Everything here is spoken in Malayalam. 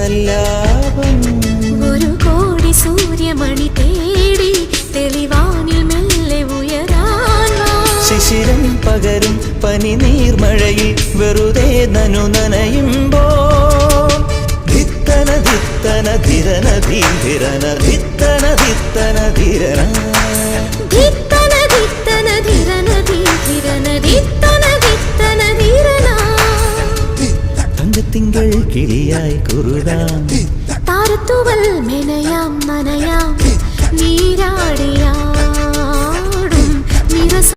സല്ലാപം. ഒരു കോടി സൂര്യമണി തേടി തെളിവാനിൽ മെല്ലെ ഉയരാൻ ശിശിരം പകരും പനി നീർമഴയിൽ വെറുതെ നനു നനയുമ്പോ ധിത്തന ധിത്തന ധിരന ധീരന ധിത്തന ധിത്തന ധിരന ധിത്തന ധിത്തന ധിരന ധീരന ധിത്തന ധിത്തന ധീരന. തങ്കത്തിങ്കൾ കിളിയായി കുറുതാം താരത്തുവൽ മെനയാം നനയാം നീരാടിയാം